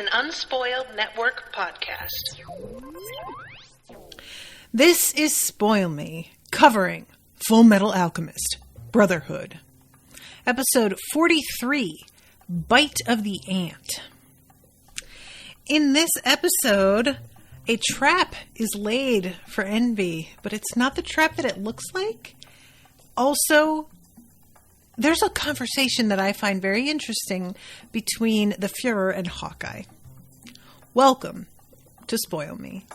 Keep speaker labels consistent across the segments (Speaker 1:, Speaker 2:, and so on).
Speaker 1: an Unspoiled Network podcast.
Speaker 2: This is Spoil Me, covering Fullmetal Alchemist, Brotherhood. Episode 43, Bite of the Ant. In this episode, a trap is laid for Envy, but it's not the trap that it looks like. Also, there's a conversation that I find very interesting between the Fuhrer and Hawkeye. Welcome to Spoil Me.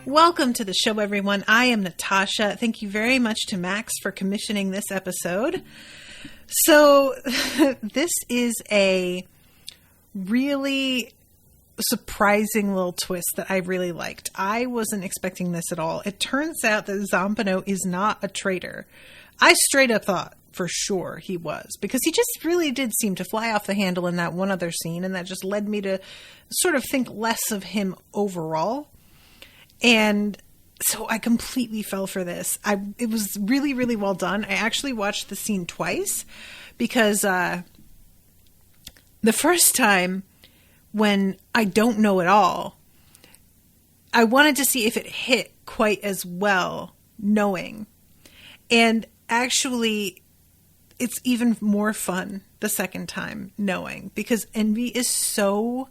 Speaker 2: Welcome to the show, everyone. I am Natasha. Thank you very much to Max for commissioning this episode. So, this is a really surprising little twist that I really liked. I wasn't expecting this at all. It turns out that Zampano is not a traitor. I straight up thought for sure he was, because he just really did seem to fly off the handle in that one other scene, and that just led me to sort of think less of him overall. And so I completely fell for this. It was really, really well done. I actually watched the scene twice because the first time, when I don't know at all, I wanted to see if it hit quite as well knowing. And actually, it's even more fun the second time knowing, because Envy is so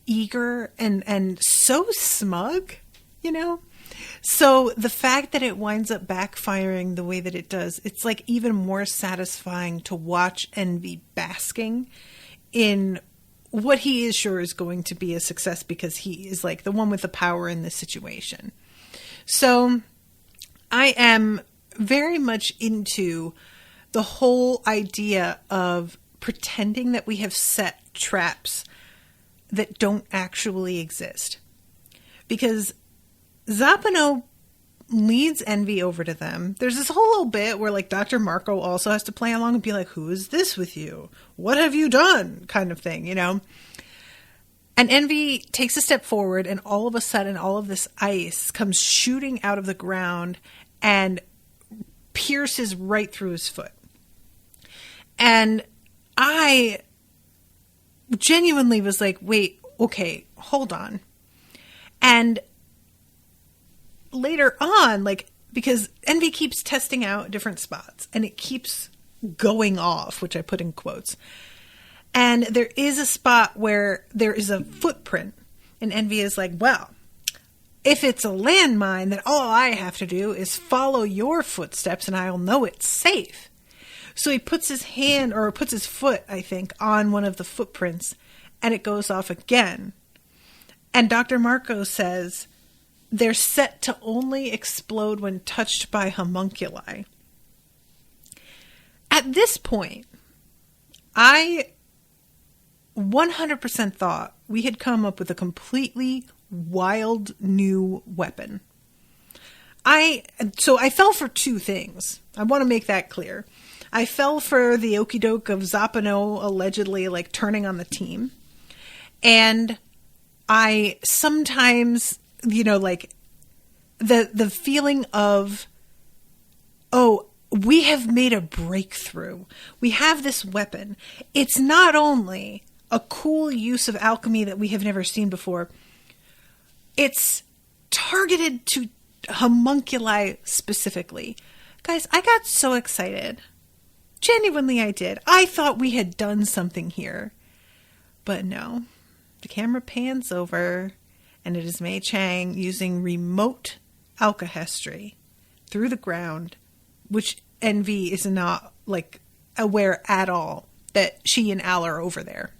Speaker 2: eager and so smug. You know? So the fact that it winds up backfiring the way that it does, it's like even more satisfying to watch Envy basking in what he is sure is going to be a success, because he is like the one with the power in this situation. So I am very much into the whole idea of pretending that we have set traps that don't actually exist. Because Zampano leads Envy over to them. There's this whole little bit where like Dr. Marco also has to play along and be like, who is this with you? What have you done? Kind of thing, you know? And Envy takes a step forward, and all of a sudden all of this ice comes shooting out of the ground and pierces right through his foot. And I genuinely was like, wait, okay, hold on. And later on, like, because Envy keeps testing out different spots and it keeps going off, which I put in quotes. And there is a spot where there is a footprint, and Envy is like, well, if it's a landmine, then all I have to do is follow your footsteps and I'll know it's safe. So he puts his hand, or puts his foot, I think, on one of the footprints, and it goes off again. And Dr. Marco says they're set to only explode when touched by homunculi. At this point, I 100% thought we had come up with a completely wild new weapon. So I fell for two things. I want to make that clear. I fell for the okie doke of Zampano allegedly like turning on the team. And I sometimes, you know, like the feeling of, oh, we have made a breakthrough. We have this weapon. It's not only a cool use of alchemy that we have never seen before, it's targeted to homunculi specifically. Guys, I got so excited. Genuinely, I did. I thought we had done something here. But no. The camera pans over, and it is Mei Chang using remote alchemy through the ground, which Envy is not like aware at all that she and Al are over there.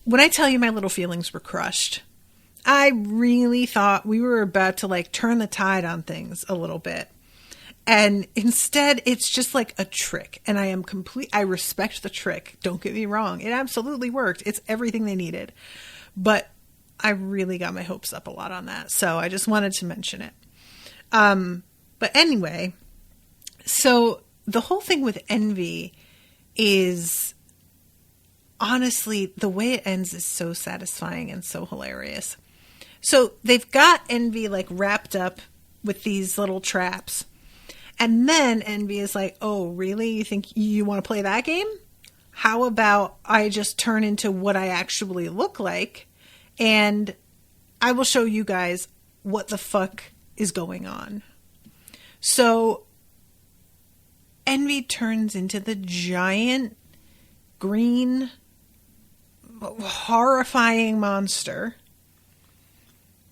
Speaker 2: When I tell you my little feelings were crushed, I really thought we were about to like turn the tide on things a little bit. And instead, it's just like a trick. And I respect the trick. Don't get me wrong. It absolutely worked. It's everything they needed. But I really got my hopes up a lot on that. So I just wanted to mention it. But anyway, so the whole thing with Envy is honestly, the way it ends is so satisfying and so hilarious. So they've got Envy like wrapped up with these little traps. And then Envy is like, oh, really? You think you want to play that game? How about I just turn into what I actually look like, and I will show you guys what the fuck is going on. So Envy turns into the giant, green, horrifying monster.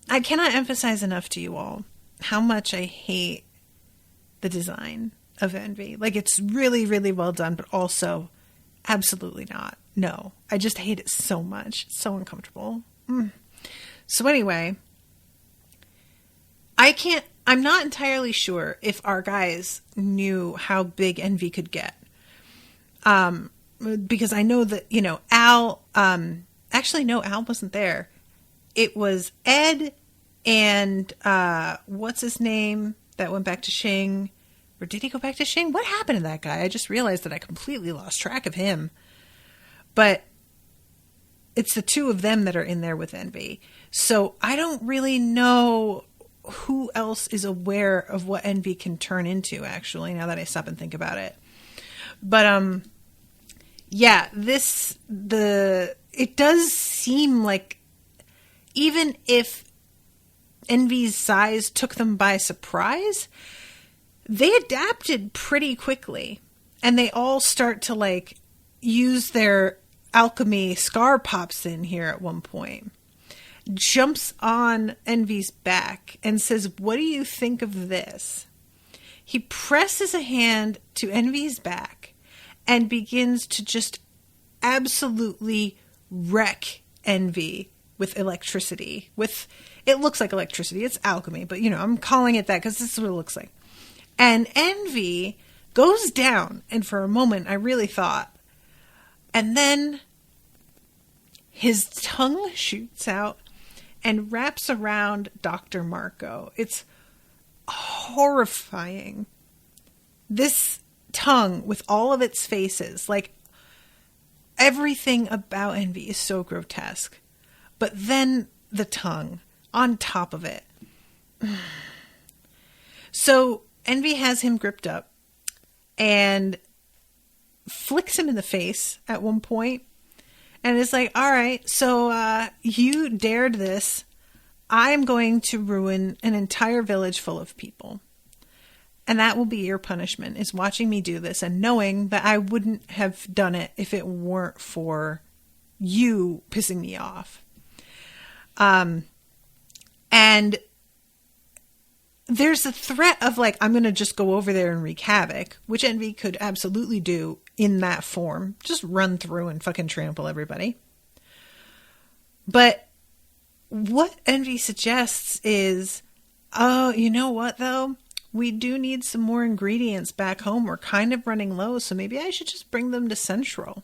Speaker 2: I cannot emphasize enough to you all how much I hate the design of Envy. Like, it's really, really well done, but also absolutely not. No, I just hate it so much. It's so uncomfortable. So anyway, I'm not entirely sure if our guys knew how big Envy could get. Because I know that, Al, actually, no, Al wasn't there. It was Ed and, what's his name that went back to Shing? Or did he go back to Shing? What happened to that guy? I just realized that I completely lost track of him. But it's the two of them that are in there with Envy. So I don't really know who else is aware of what Envy can turn into, actually, now that I stop and think about it. But, yeah, it does seem like even if Envy's size took them by surprise, they adapted pretty quickly, and they all start to like use their alchemy. Scar pops in here at one point, jumps on Envy's back and says, "What do you think of this?" He presses a hand to Envy's back and begins to just absolutely wreck Envy with electricity. It looks like electricity. It's alchemy, but I'm calling it that because this is what it looks like. And Envy goes down, and for a moment I really thought, and then his tongue shoots out and wraps around Dr. Marco. It's horrifying. This tongue with all of its faces, like everything about Envy is so grotesque. But then the tongue on top of it. So Envy has him gripped up and flicks him in the face at one point and is like, all right, so you dared this. I'm going to ruin an entire village full of people. And that will be your punishment, is watching me do this and knowing that I wouldn't have done it if it weren't for you pissing me off. And there's a threat of like, I'm going to just go over there and wreak havoc, which Envy could absolutely do in that form. Just run through and fucking trample everybody. But what Envy suggests is, oh, you know what though? We do need some more ingredients back home. We're kind of running low, so maybe I should just bring them to Central.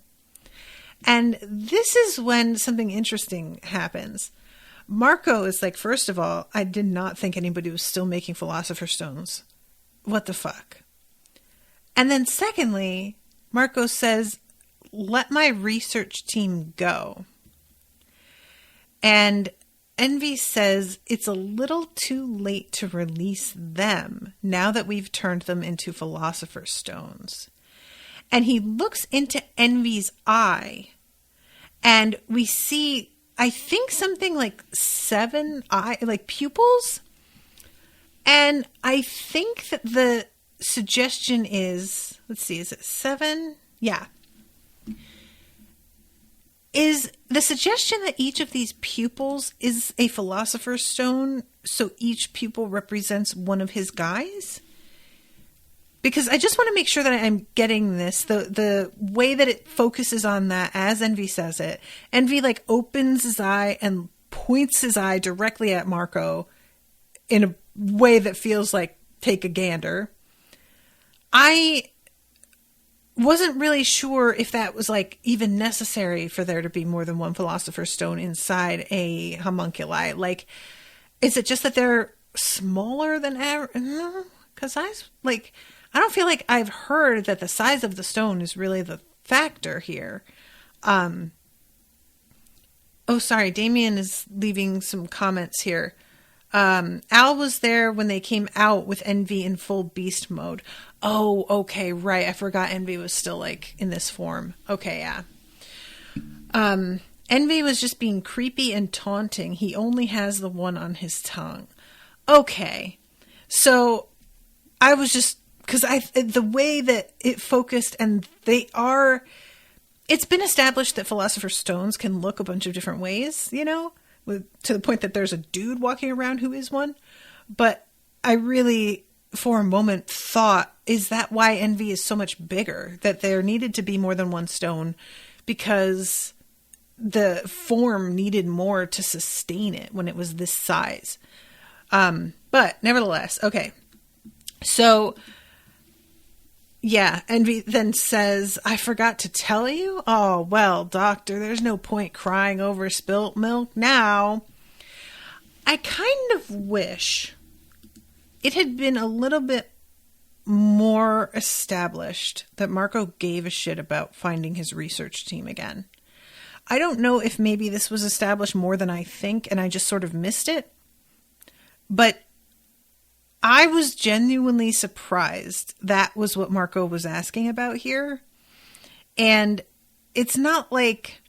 Speaker 2: And this is when something interesting happens. Marco is like, first of all, I did not think anybody was still making Philosopher's Stones. What the fuck? And then secondly, Marco says, let my research team go. And Envy says it's a little too late to release them now that we've turned them into Philosopher's Stones. And he looks into Envy's eye, and we see, I think, something like 7 pupils. And I think that the suggestion is, let's see, is it 7? Yeah. Is the suggestion that each of these pupils is a Philosopher's Stone, so each pupil represents one of his guys? Because I just want to make sure that I'm getting this. The way that it focuses on that as Envy says it. Envy like opens his eye and points his eye directly at Marco in a way that feels like take a gander. I wasn't really sure if that was like even necessary for there to be more than one Philosopher's Stone inside a homunculi. Like, is it just that they're smaller than average? No, because I don't feel like I've heard that the size of the stone is really the factor here. Oh, sorry. Damien is leaving some comments here. Al was there when they came out with Envy in full beast mode. Oh, okay, right. I forgot Envy was still like in this form. Okay, yeah. Envy was just being creepy and taunting. He only has the one on his tongue. Okay. So I was just, because the way that it focused, and it's been established that Philosopher's Stones can look a bunch of different ways, you know, to the point that there's a dude walking around who is one. But I really, for a moment, thought, is that why Envy is so much bigger? That there needed to be more than one stone because the form needed more to sustain it when it was this size. But nevertheless, okay. So, yeah, Envy then says, I forgot to tell you? Oh, well, doctor, there's no point crying over spilt milk now. I kind of wish it had been a little bit more established that Marco gave a shit about finding his research team again. I don't know if maybe this was established more than I think and I just sort of missed it. But I was genuinely surprised that was what Marco was asking about here. And it's not like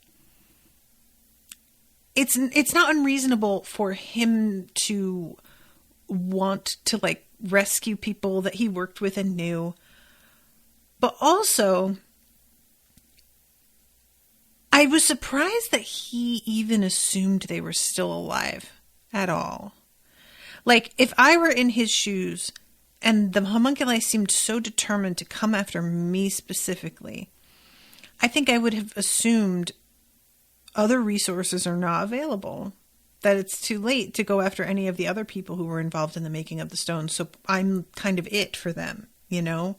Speaker 2: it's not unreasonable for him to want to like rescue people that he worked with and knew. But also, I was surprised that he even assumed they were still alive at all. Like, if I were in his shoes and the homunculi seemed so determined to come after me specifically, I think I would have assumed other resources are not available, that it's too late to go after any of the other people who were involved in the making of the stones. So I'm kind of it for them, you know?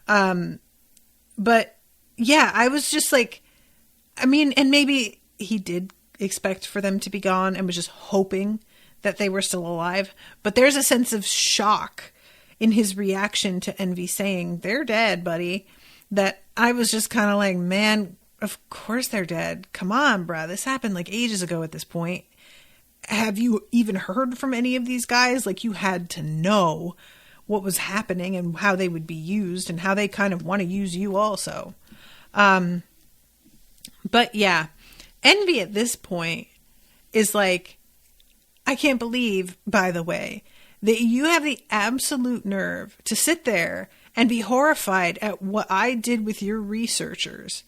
Speaker 2: But yeah, I was just like, I mean, and maybe he did expect for them to be gone and was just hoping that they were still alive. But there's a sense of shock in his reaction to Envy saying, they're dead, buddy, that I was just kind of like, man, of course they're dead. Come on, bruh. This happened like ages ago at this point. Have you even heard from any of these guys? Like, you had to know what was happening and how they would be used and how they kind of want to use you also. But yeah, Envy at this point is like, I can't believe, by the way, that you have the absolute nerve to sit there and be horrified at what I did with your researchers,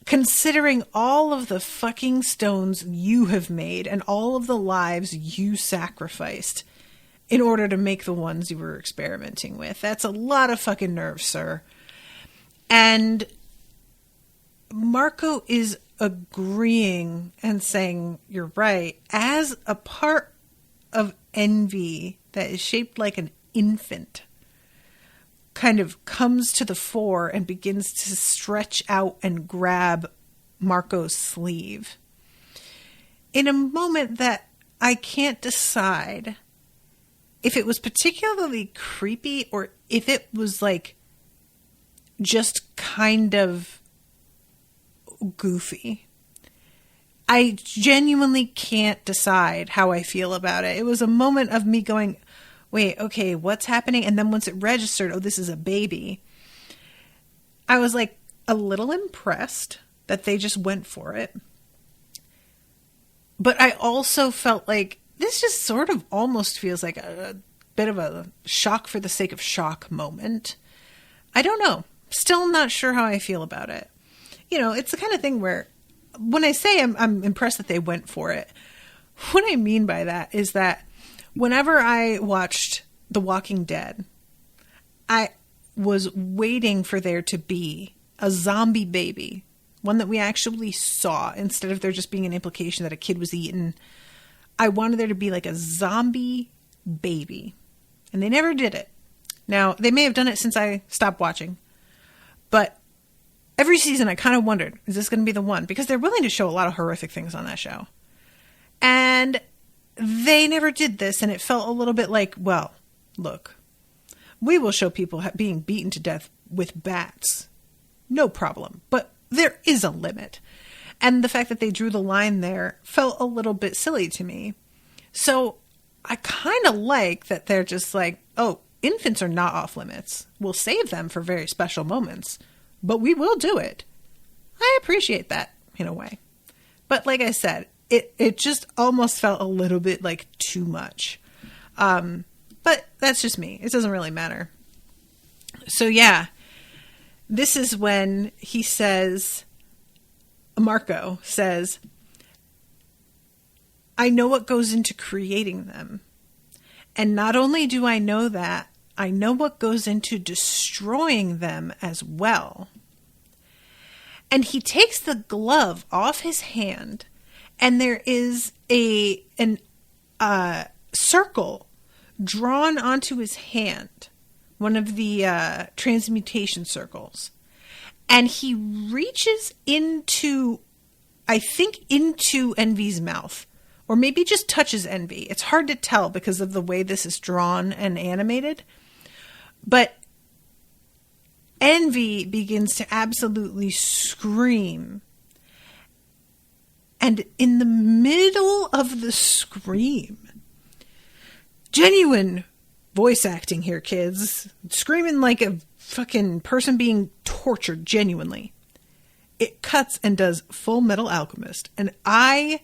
Speaker 2: considering all of the fucking stones you have made and all of the lives you sacrificed in order to make the ones you were experimenting with. That's a lot of fucking nerve, sir. And Marco is agreeing and saying, you're right, as a part of Envy that is shaped like an infant kind of comes to the fore and begins to stretch out and grab Marco's sleeve in a moment that I can't decide if it was particularly creepy or if it was like just kind of goofy. I genuinely can't decide how I feel about it. It was a moment of me going, wait, okay, what's happening? And then once it registered, oh, this is a baby, I was like a little impressed that they just went for it. But I also felt like this just sort of almost feels like a bit of a shock for the sake of shock moment. I don't know. Still not sure how I feel about it. You know, it's the kind of thing where when I say I'm impressed that they went for it, what I mean by that is that whenever I watched The Walking Dead, I was waiting for there to be a zombie baby, one that we actually saw, instead of there just being an implication that a kid was eaten. I wanted there to be like a zombie baby, and they never did it. Now, they may have done it since I stopped watching, but every season I kind of wondered, is this going to be the one? Because they're willing to show a lot of horrific things on that show. And they never did this, and it felt a little bit like, well, look, we will show people being beaten to death with bats. No problem. But there is a limit. And the fact that they drew the line there felt a little bit silly to me. So I kind of like that they're just like, oh, infants are not off limits. We'll save them for very special moments, but we will do it. I appreciate that in a way. But like I said, it just almost felt a little bit like too much. But that's just me. It doesn't really matter. So yeah, this is when he says, Marco says, I know what goes into creating them. And not only do I know that, I know what goes into destroying them as well. And he takes the glove off his hand, and there is a circle drawn onto his hand, one of the transmutation circles. And he reaches into, I think, into Envy's mouth. Or maybe just touches Envy. It's hard to tell because of the way this is drawn and animated. But Envy begins to absolutely scream. And in the middle of the scream, genuine voice acting here, kids. Screaming like a fucking person being tortured, genuinely. It cuts and does Fullmetal Alchemist. And I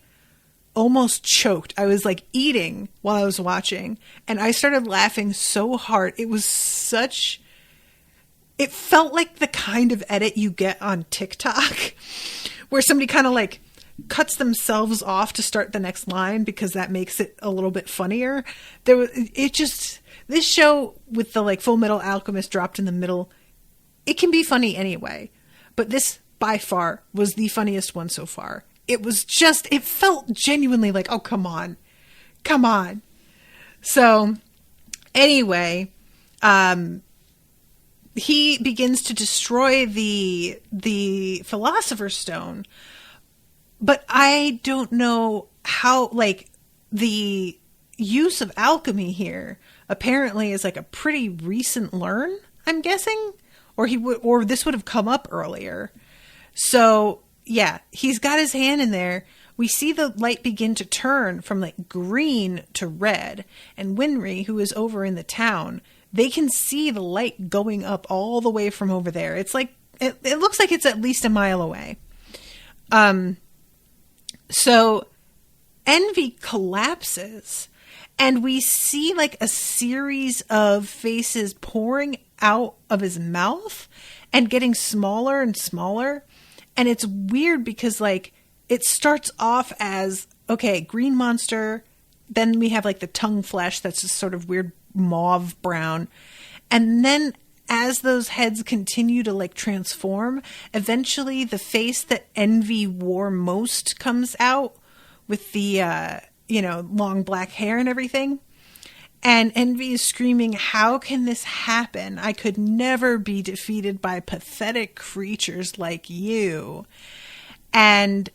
Speaker 2: almost choked. I was like eating while I was watching, and I started laughing so hard. It felt like the kind of edit you get on TikTok where somebody kind of like cuts themselves off to start the next line because that makes it a little bit funnier. This show with the like Fullmetal Alchemist dropped in the middle, it can be funny anyway, but this by far was the funniest one so far. It felt genuinely like, oh, come on. So anyway, he begins to destroy the Philosopher's Stone, but I don't know how, like, the use of alchemy here apparently is like a pretty recent learn, I'm guessing, or this would have come up earlier. So yeah, he's got his hand in there. We see the light begin to turn from like green to red. And Winry, who is over in the town, they can see the light going up all the way from over there. It's like, it looks like it's at least a mile away. So Envy collapses, and we see like a series of faces pouring out of his mouth and getting smaller and smaller. And it's weird because, like, it starts off as, okay, green monster. Then we have, like, the tongue flesh that's just sort of weird mauve brown. And then as those heads continue to, like, transform, eventually the face that Envy wore most comes out with the, long black hair and everything. And Envy is screaming, how can this happen? I could never be defeated by pathetic creatures like you. And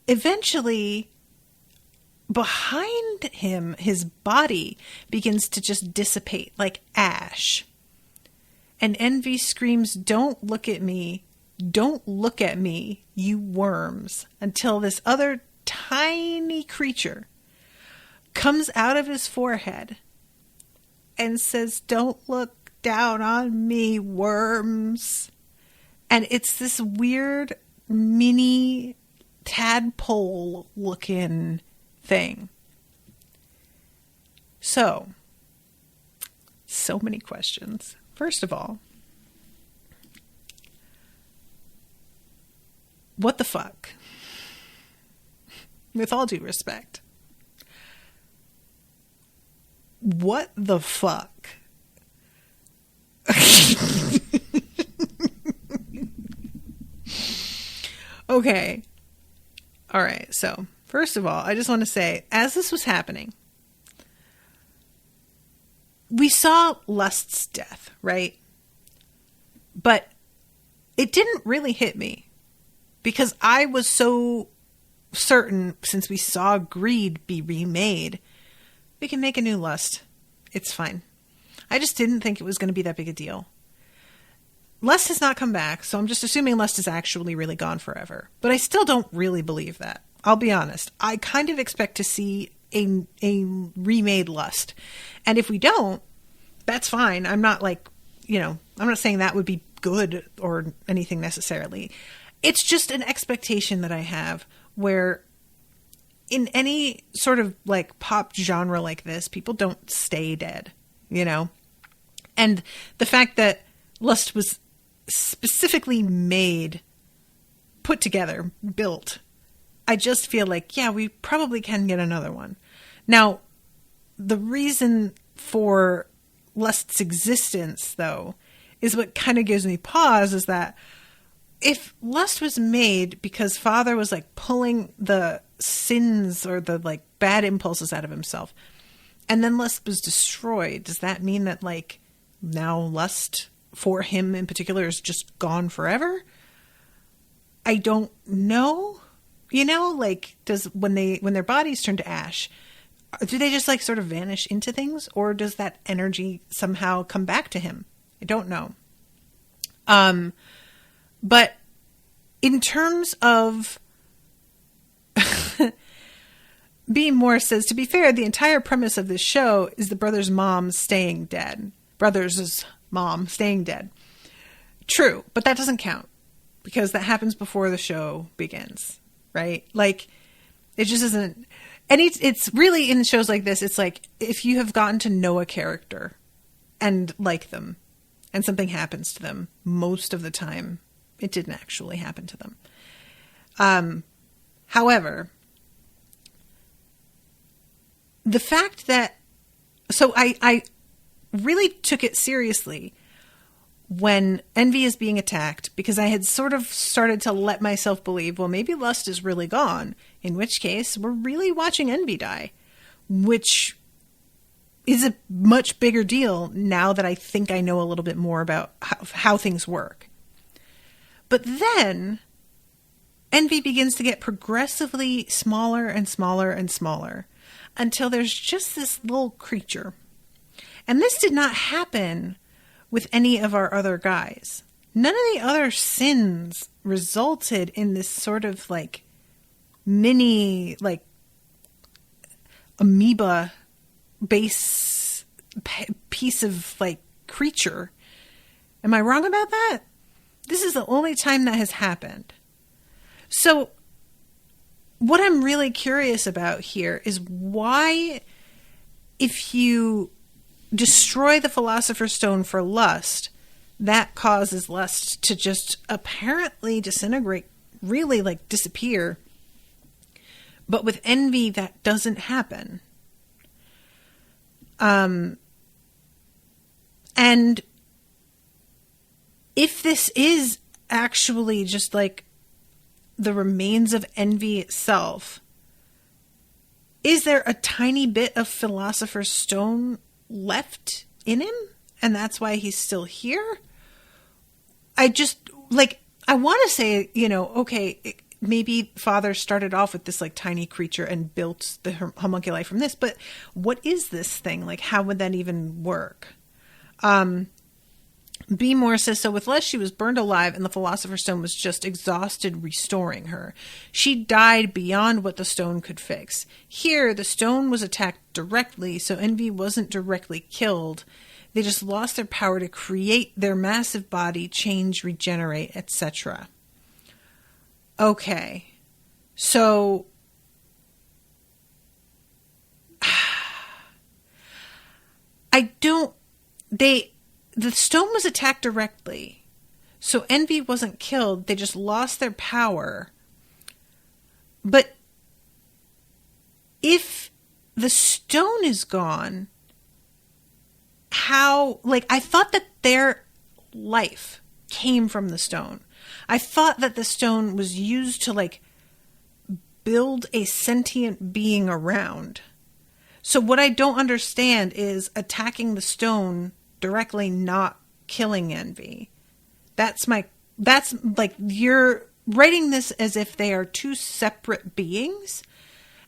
Speaker 2: eventually, behind him, his body begins to just dissipate like ash. And Envy screams, don't look at me. Don't look at me, you worms. Until this other tiny creature comes out of his forehead and says, don't look down on me, worms. And it's this weird mini tadpole looking thing. So many questions. First of all, what the fuck? With all due respect. What the fuck? Okay. All right. So, first of all, I just want to say, as this was happening, we saw Lust's death, right? But it didn't really hit me because I was so certain, since we saw Greed be remade, we can make a new Lust. It's fine. I just didn't think it was going to be that big a deal. Lust has not come back, so I'm just assuming Lust is actually really gone forever. But I still don't really believe that. I'll be honest. I kind of expect to see a remade Lust. And if we don't, that's fine. I'm not like, I'm not saying that would be good or anything necessarily. It's just an expectation that I have where in any sort of like pop genre like this, people don't stay dead, And the fact that Lust was specifically made, put together, built, I just feel like, yeah, we probably can get another one. Now, the reason for Lust's existence, though, is what kind of gives me pause, is that if Lust was made because Father was like pulling the sins or the like bad impulses out of himself, and then Lust was destroyed, does that mean that like now Lust for him in particular is just gone forever? I don't know. Like when their bodies turn to ash, do they just like sort of vanish into things, or does that energy somehow come back to him? I don't know. But in terms of B. Moore says, to be fair, the entire premise of this show is the brother's mom staying dead. Brother's mom staying dead. True, but that doesn't count because that happens before the show begins, right? Like, it just isn't. And it's really in shows like this, it's like if you have gotten to know a character and like them and something happens to them, most of the time it didn't actually happen to them. However, the fact that, so I really took it seriously when Envy is being attacked, because I had sort of started to let myself believe, well, maybe Lust is really gone, in which case we're really watching Envy die, which is a much bigger deal now that I think I know a little bit more about how things work. But then Envy begins to get progressively smaller and smaller and smaller until there's just this little creature. And this did not happen with any of our other guys. None of the other sins resulted in this sort of like mini, like amoeba base piece of like creature. Am I wrong about that? This is the only time that has happened. So what I'm really curious about here is why, if you destroy the Philosopher's Stone for Lust, that causes Lust to just apparently disintegrate, really like disappear. But with Envy, that doesn't happen. And if this is actually just like the remains of Envy itself, is there a tiny bit of Philosopher's Stone left in him? And that's why he's still here? I just, like, I want to say, okay, maybe Father started off with this like tiny creature and built the homunculi from this, but what is this thing? Like, how would that even work? B. Moore says, so with Lust, she was burned alive and the Philosopher's Stone was just exhausted restoring her. She died beyond what the stone could fix. Here, the stone was attacked directly, so Envy wasn't directly killed. They just lost their power to create their massive body, change, regenerate, etc. Okay. So the stone was attacked directly. So Envy wasn't killed. They just lost their power. But if the stone is gone, how, like, I thought that their life came from the stone. I thought that the stone was used to, like, build a sentient being around. So what I don't understand is attacking the stone directly not killing Envy. That's like, you're writing this as if they are two separate beings,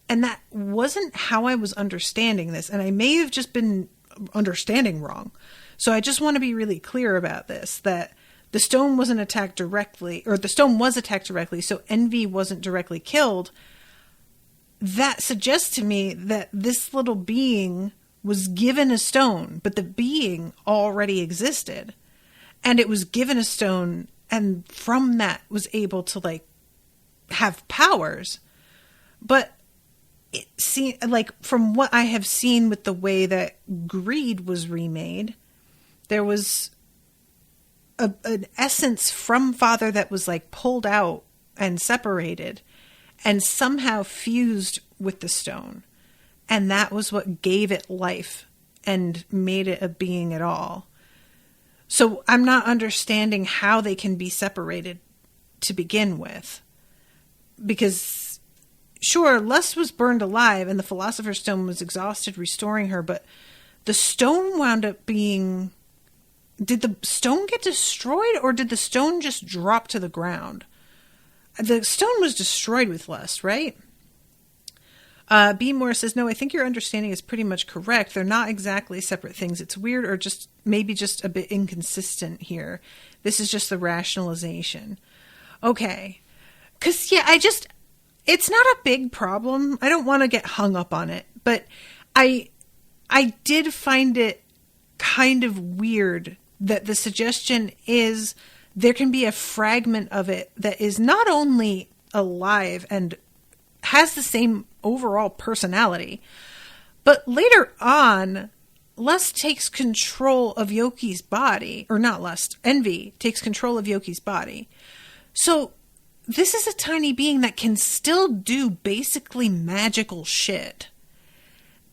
Speaker 2: and that wasn't how I was understanding this, and I may have just been understanding wrong. So I just want to be really clear about this, that the stone wasn't attacked directly, or the stone was attacked directly, so Envy wasn't directly killed. That suggests to me that this little being was given a stone, but the being already existed. And it was given a stone, and from that was able to, like, have powers. But it like, from what I have seen with the way that Greed was remade, there was an essence from Father that was, like, pulled out and separated and somehow fused with the stone. And that was what gave it life and made it a being at all. So I'm not understanding how they can be separated to begin with. Because, sure, Lust was burned alive and the Philosopher's Stone was exhausted restoring her, but the stone wound up being... Did the stone get destroyed, or did the stone just drop to the ground? The stone was destroyed with Lust, right? B. Moore says, no, I think your understanding is pretty much correct. They're not exactly separate things. It's weird, or just maybe just a bit inconsistent here. This is just the rationalization. Okay. Because, yeah, it's not a big problem. I don't want to get hung up on it. But I did find it kind of weird that the suggestion is there can be a fragment of it that is not only alive and has the same overall personality, but later on, Lust takes control of Yoki's body, or not Lust, Envy takes control of Yoki's body. So this is a tiny being that can still do basically magical shit.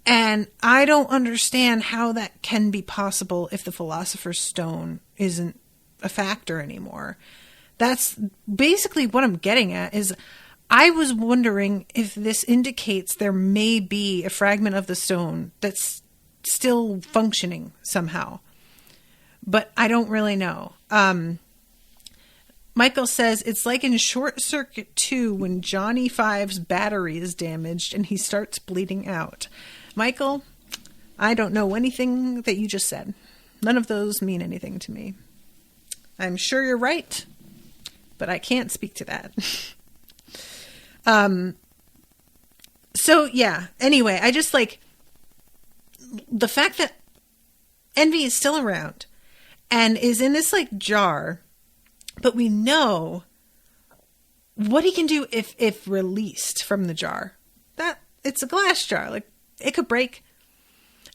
Speaker 2: And I don't understand how that can be possible if the Philosopher's Stone isn't a factor anymore. That's basically what I'm getting at. Is I was wondering if this indicates there may be a fragment of the stone that's still functioning somehow. But I don't really know. Michael says, it's like in Short Circuit 2 when Johnny Five's battery is damaged and he starts bleeding out. Michael, I don't know anything that you just said. None of those mean anything to me. I'm sure you're right, but I can't speak to that. So yeah, anyway, I just like the fact that Envy is still around and is in this like jar, but we know what he can do if released from the jar. That it's a glass jar, like it could break.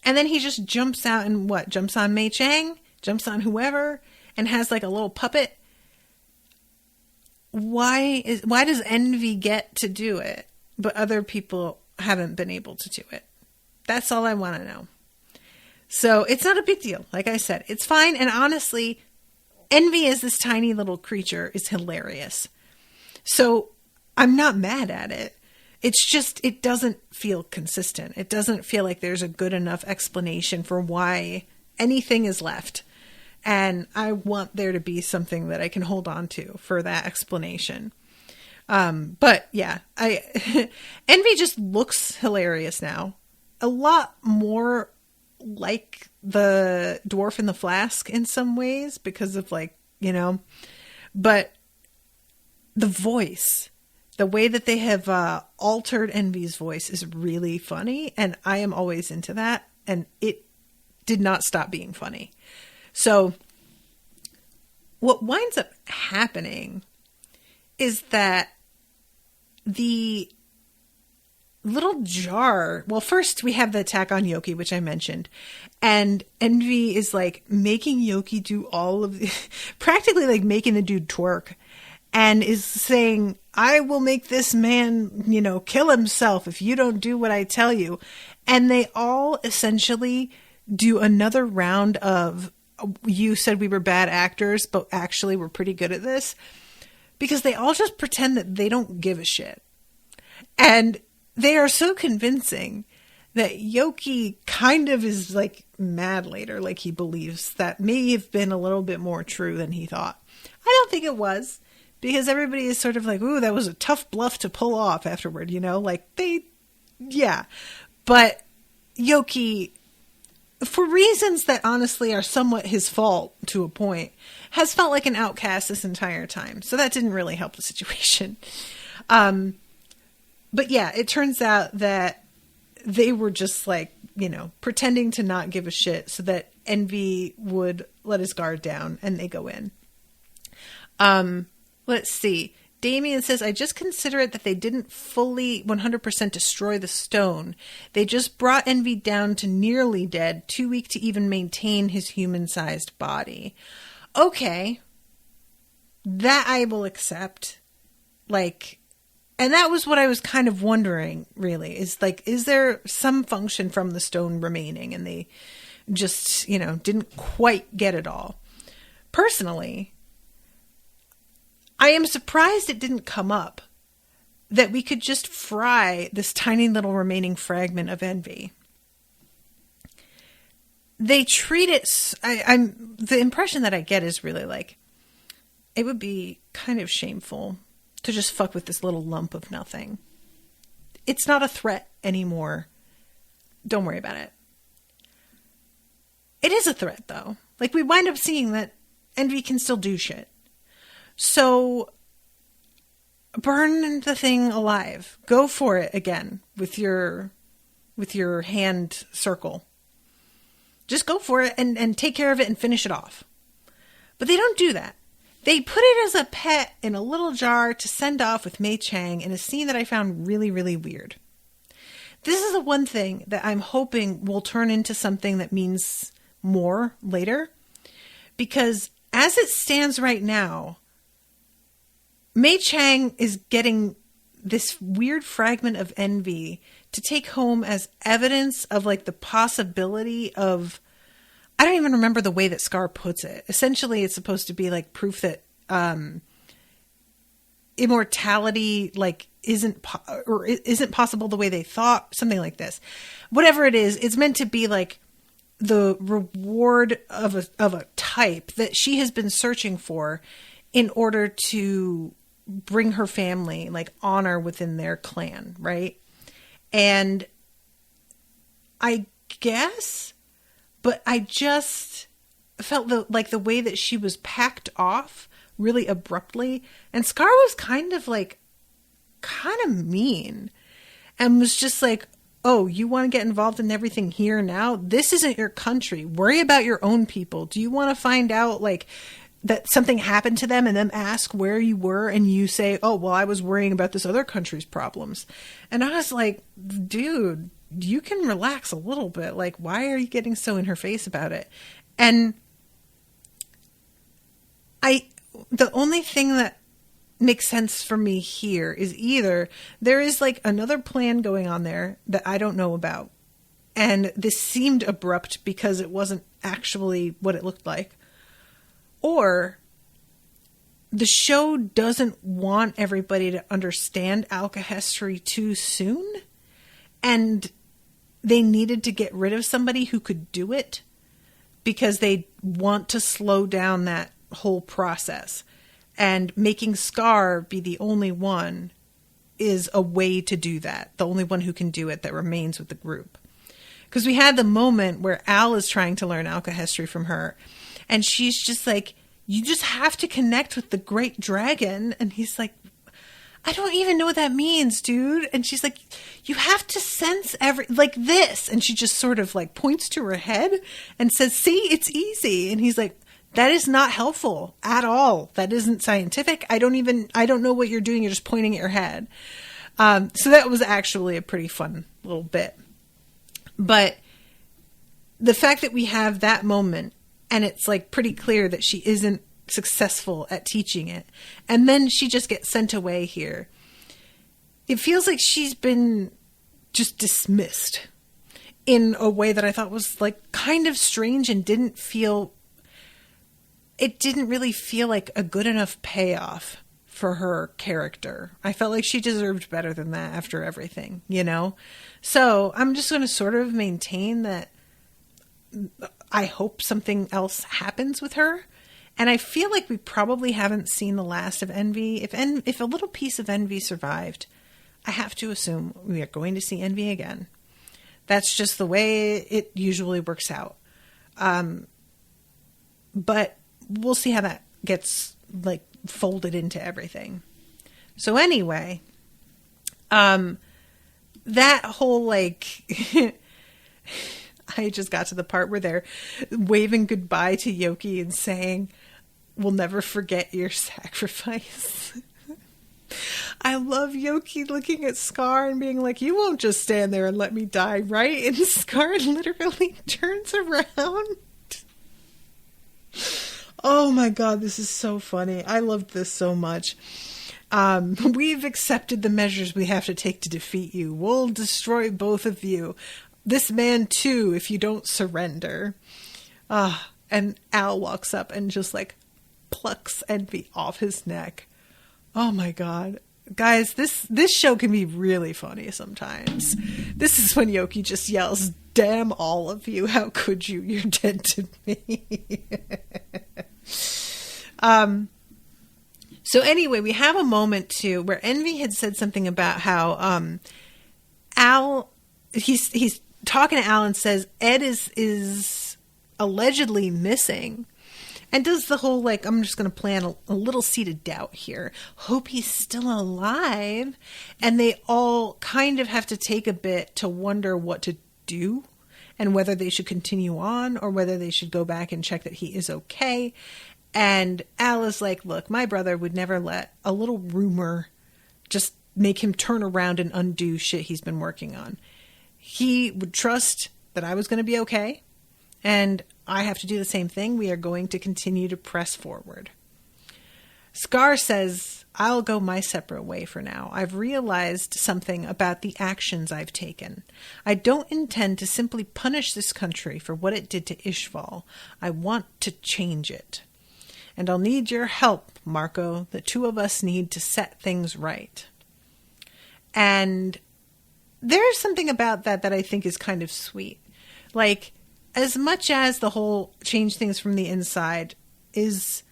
Speaker 2: And then he just jumps out and jumps on Mei Chang, jumps on whoever, and has like a little puppet. Why does Envy get to do it, but other people haven't been able to do it? That's all I want to know. So it's not a big deal. Like I said, it's fine. And honestly, Envy as this tiny little creature is hilarious. So I'm not mad at it. It's just, it doesn't feel consistent. It doesn't feel like there's a good enough explanation for why anything is left. And I want there to be something that I can hold on to for that explanation. But yeah, Envy just looks hilarious now. A lot more like the dwarf in the flask in some ways because of like, but the voice, the way that they have altered Envy's voice is really funny. And I am always into that. And it did not stop being funny. So what winds up happening is that the little jar, well, first we have the attack on Yoki, which I mentioned, and Envy is like making Yoki do all of the, practically like making the dude twerk, and is saying, I will make this man, kill himself if you don't do what I tell you. And they all essentially do another round of, you said we were bad actors, but actually we're pretty good at this, because they all just pretend that they don't give a shit. And they are so convincing that Yoki kind of is like mad later, like he believes that may have been a little bit more true than he thought. I don't think it was, because everybody is sort of like, ooh, that was a tough bluff to pull off afterward, like yeah. But Yoki, for reasons that honestly are somewhat his fault to a point, has felt like an outcast this entire time. So that didn't really help the situation. But yeah, it turns out that they were just like, pretending to not give a shit so that Envy would let his guard down, and they go in. Let's see. Damien says, I just consider it that they didn't fully 100% destroy the stone. They just brought Envy down to nearly dead, too weak to even maintain his human-sized body. Okay. That I will accept. And that was what I was kind of wondering, really, is there some function from the stone remaining? And they just, didn't quite get it all. Personally, I am surprised it didn't come up that we could just fry this tiny little remaining fragment of Envy. They treat it, the impression that I get is really it would be kind of shameful to just fuck with this little lump of nothing. It's not a threat anymore. Don't worry about it. It is a threat, though. We wind up seeing that Envy can still do shit. So, burn the thing alive. Go for it again with your hand circle. Just go for it and take care of it and finish it off. But they don't do that. They put it as a pet in a little jar to send off with Mei Chang in a scene that I found really, really weird. This is the one thing that I'm hoping will turn into something that means more later. Because as it stands right now, Mei Chang is getting this weird fragment of Envy to take home as evidence of the possibility of, I don't even remember the way that Scar puts it. Essentially, it's supposed to be proof that immortality isn't possible the way they thought, something like this. Whatever it is, it's meant to be the reward of a type that she has been searching for in order to bring her family honor within their clan, right? And I guess. But I just felt the way that she was packed off really abruptly. And Scar was kind of mean. And was just oh, you want to get involved in everything here now? This isn't your country. Worry about your own people. Do you want to find out that something happened to them and them ask where you were and you say, oh, well, I was worrying about this other country's problems. And I was dude, you can relax a little bit. Why are you getting so in her face about it? And the only thing that makes sense for me here is either there is another plan going on there that I don't know about. And this seemed abrupt because it wasn't actually what it looked like. Or the show doesn't want everybody to understand alchemy too soon. And they needed to get rid of somebody who could do it because they want to slow down that whole process. And making Scar be the only one is a way to do that. The only one who can do it that remains with the group. Because we had the moment where Al is trying to learn alchemy from her. And she's just you just have to connect with the great dragon. And he's I don't even know what that means, dude. And she's you have to sense this. And she just sort of points to her head and says, see, it's easy. And he's that is not helpful at all. That isn't scientific. I don't know what you're doing. You're just pointing at your head. So that was actually a pretty fun little bit. But the fact that we have that moment and it's pretty clear that she isn't successful at teaching it. And then she just gets sent away here. It feels like she's been just dismissed in a way that I thought was kind of strange and didn't really feel like a good enough payoff for her character. I felt like she deserved better than that after everything, So I'm just going to sort of maintain that I hope something else happens with her. And I feel like we probably haven't seen the last of Envy. If a little piece of Envy survived, I have to assume we are going to see Envy again. That's just the way it usually works out. But we'll see how that gets like folded into everything. So anyway, that whole like, I just got to the part where they're waving goodbye to Yoki and saying, "We'll never forget your sacrifice." I love Yoki looking at Scar and being like, "You won't just stand there and let me die, right?" And Scar literally turns around. Oh my God, this is so funny. I loved this so much. We've accepted the measures we have to take to defeat you. We'll destroy both of you. This man too, if you don't surrender. And Al walks up and just like plucks Envy off his neck. Oh my God. Guys, this show can be really funny sometimes. This is when Yoki just yells, "Damn all of you, how could you? You're dead to me." So anyway, we have a moment too where Envy had said something about how Al, he's talking to Al and says Ed is allegedly missing. And does the whole, like, I'm just going to plant a little seed of doubt here. Hope he's still alive. And they all kind of have to take a bit to wonder what to do and whether they should continue on or whether they should go back and check that he is okay. And Al is like, "Look, my brother would never let a little rumor just make him turn around and undo shit he's been working on. He would trust that I was going to be okay. And I have to do the same thing. We are going to continue to press forward." Scar says, "I'll go my separate way for now. I've realized something about the actions I've taken. I don't intend to simply punish this country for what it did to Ishval. I want to change it. And I'll need your help, Marco. The two of us need to set things right." And there's something about that I think is kind of sweet. Like, as much as the whole change things from the inside is,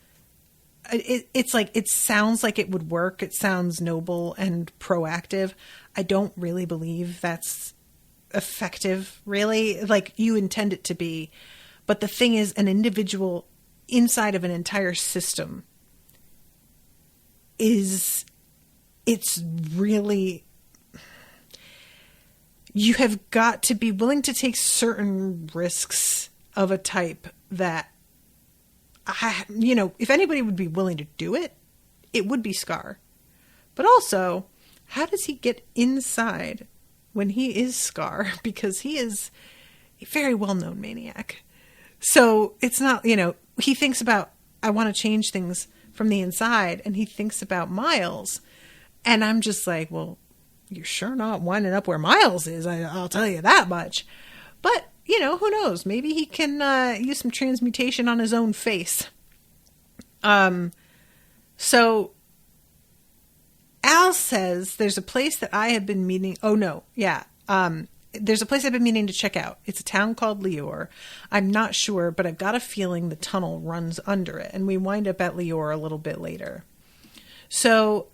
Speaker 2: it's like, it sounds like it would work. It sounds noble and proactive. I don't really believe that's effective, really. Like, you intend it to be. But the thing is, an individual inside of an entire system it's really, you have got to be willing to take certain risks of a type that, if anybody would be willing to do it, it would be Scar. But also, how does he get inside when he is Scar? Because he is a very well-known maniac. So it's not, he thinks about, I want to change things from the inside, and he thinks about Miles. And I'm just like, well, you're sure not winding up where Miles is, I'll tell you that much. But, who knows? Maybe he can use some transmutation on his own face. So Al says, there's a place that I have been meaning... Oh, no. Yeah. There's a place I've been meaning to check out. It's a town called Lior. I'm not sure, but I've got a feeling the tunnel runs under it. And we wind up at Lior a little bit later. So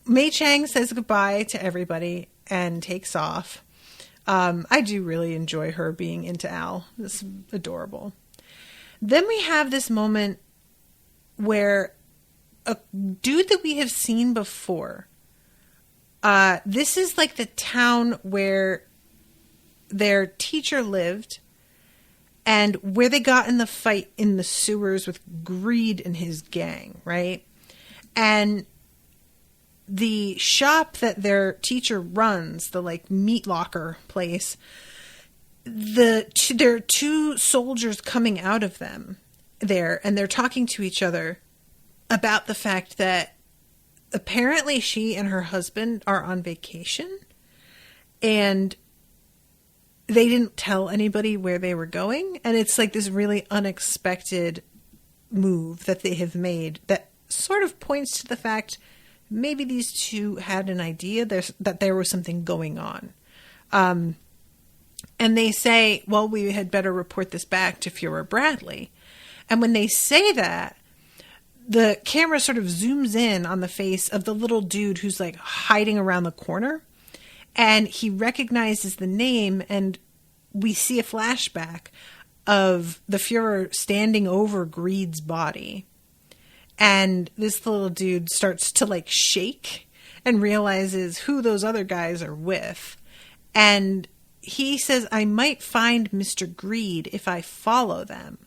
Speaker 2: Mei Chang says goodbye to everybody and takes off. I do really enjoy her being into Al. It's adorable. Then we have this moment where a dude that we have seen before, this is like the town where their teacher lived and where they got in the fight in the sewers with Greed and his gang, right? And the shop that their teacher runs, the like meat locker place, there are two soldiers coming out of them there, and they're talking to each other about the fact that apparently she and her husband are on vacation, and they didn't tell anybody where they were going. And it's like this really unexpected move that they have made that sort of points to the fact maybe these two had an idea that there was something going on. And they say, well, we had better report this back to Fuhrer Bradley. And when they say that, the camera sort of zooms in on the face of the little dude who's like hiding around the corner. And he recognizes the name, and we see a flashback of the Fuhrer standing over Greed's body. And this little dude starts to like shake and realizes who those other guys are with. And he says, I might find Mr. Greed if I follow them.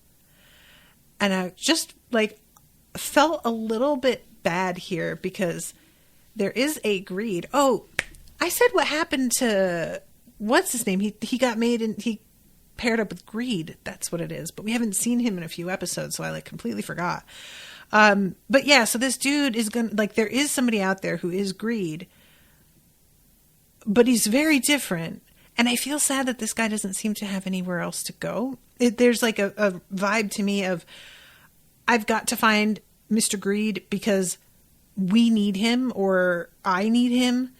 Speaker 2: And I just like felt a little bit bad here because there is a Greed. Oh, I said what happened to, what's his name? He got made and he paired up with Greed. That's what it is. But we haven't seen him in a few episodes, so I like completely forgot. But yeah, so this dude is gonna, like, there is somebody out there who is Greed, but he's very different. And I feel sad that this guy doesn't seem to have anywhere else to go. There's like a vibe to me of, I've got to find Mr. Greed because we need him, or I need him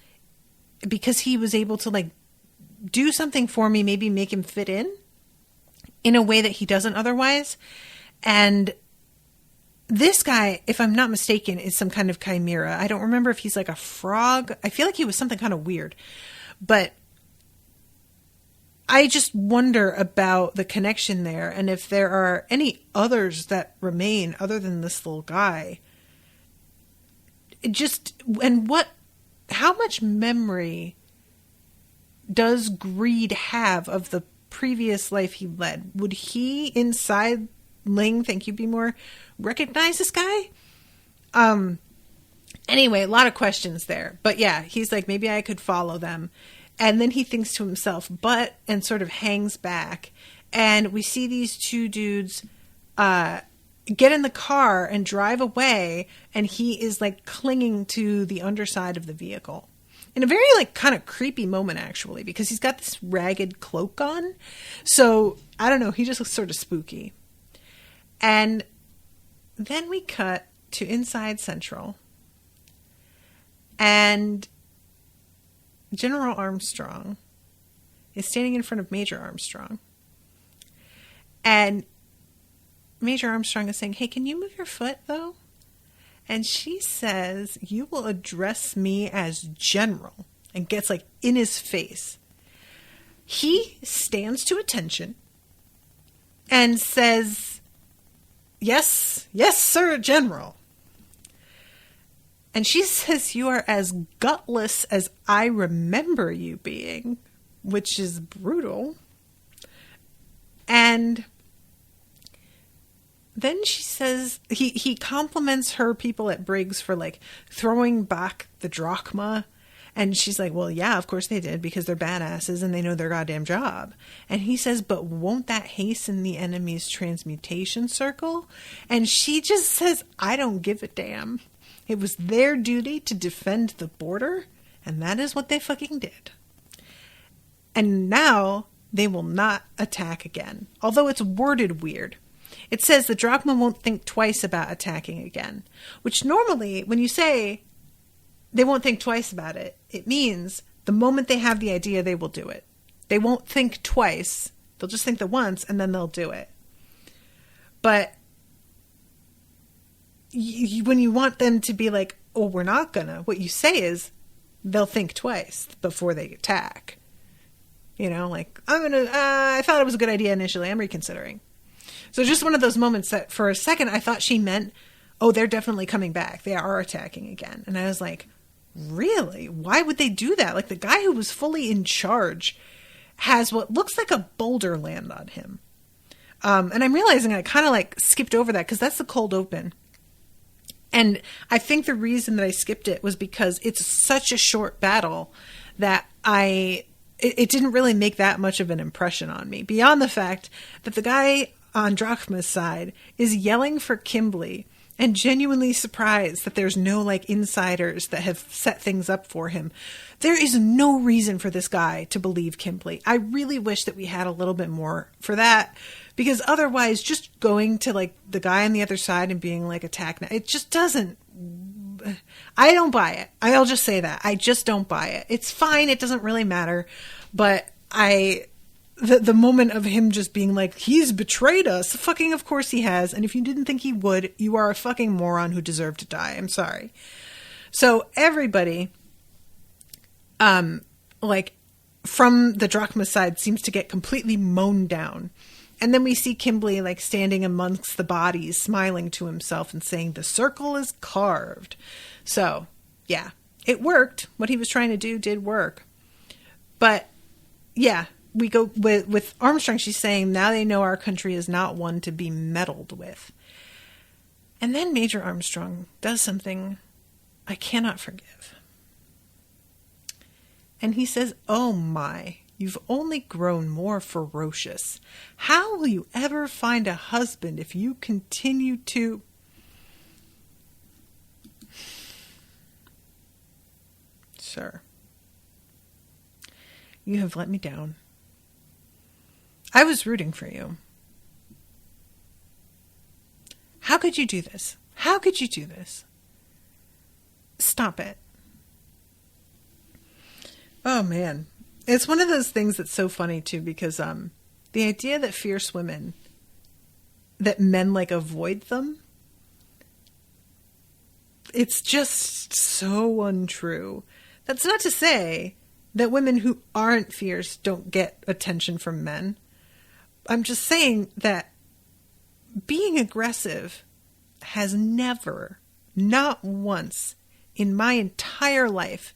Speaker 2: because he was able to like do something for me, maybe make him fit in a way that he doesn't otherwise. And this guy, if I'm not mistaken, is some kind of chimera. I don't remember if he's like a frog. I feel like he was something kind of weird. But I just wonder about the connection there, and if there are any others that remain other than this little guy. How much memory does Greed have of the previous life he led? Would he, inside Ling, thank you, Be-More, recognize this guy? Anyway, a lot of questions there. But yeah, he's like, maybe I could follow them. And then he thinks to himself, and sort of hangs back. And we see these two dudes get in the car and drive away. And he is like clinging to the underside of the vehicle. In a very like kind of creepy moment, actually, because he's got this ragged cloak on. So, I don't know, he just looks sort of spooky. And then we cut to inside Central. And General Armstrong is standing in front of Major Armstrong. And Major Armstrong is saying, hey, can you move your foot, though? And she says, you will address me as General, and gets like in his face. He stands to attention and says, yes, sir, General. And she says, you are as gutless as I remember you being, which is brutal. And then she says, he compliments her people at Briggs for like throwing back the drachma. And she's like, well, yeah, of course they did, because they're badasses and they know their goddamn job. And he says, but won't that hasten the enemy's transmutation circle? And she just says, I don't give a damn. It was their duty to defend the border, and that is what they fucking did. And now they will not attack again, although it's worded weird. It says the drachma won't think twice about attacking again, which normally, when you say they won't think twice about it, it means the moment they have the idea, they will do it. They won't think twice. They'll just think the once, and then they'll do it. But when you want them to be like, oh, we're not gonna, what you say is they'll think twice before they attack. You know, like, I thought it was a good idea initially, I'm reconsidering. So just one of those moments that for a second I thought she meant, oh, they're definitely coming back. They are attacking again. And I was like, really? Why would they do that? Like, the guy who was fully in charge has what looks like a boulder land on him. And I'm realizing I kind of like skipped over that because that's the cold open. And I think the reason that I skipped it was because it's such a short battle that it didn't really make that much of an impression on me. Beyond the fact that the guy on Drachma's side is yelling for Kimberly and genuinely surprised that there's no like insiders that have set things up for him. There is no reason for this guy to believe Kimberly. I really wish that we had a little bit more for that. Because otherwise, just going to like the guy on the other side and being like, attack now, it just doesn't, I don't buy it. I'll just say that. I just don't buy it. It's fine. It doesn't really matter. But the moment of him just being like, he's betrayed us. Fucking of course he has. And if you didn't think he would, you are a fucking moron who deserved to die. I'm sorry. So everybody, like, from the drachma side seems to get completely mown down. And then we see Kimberly, like, standing amongst the bodies, smiling to himself and saying, the circle is carved. So, yeah, it worked. What he was trying to do did work. But, yeah, we go with Armstrong. She's saying, now they know our country is not one to be meddled with. And then Major Armstrong does something I cannot forgive. And he says, oh my, you've only grown more ferocious. How will you ever find a husband if you continue to... Sir, you have let me down. I was rooting for you. How could you do this? How could you do this? Stop it. Oh, man. It's one of those things that's so funny, too, because the idea that fierce women, that men, like, avoid them, it's just so untrue. That's not to say that women who aren't fierce don't get attention from men. I'm just saying that being aggressive has never, not once, in my entire life,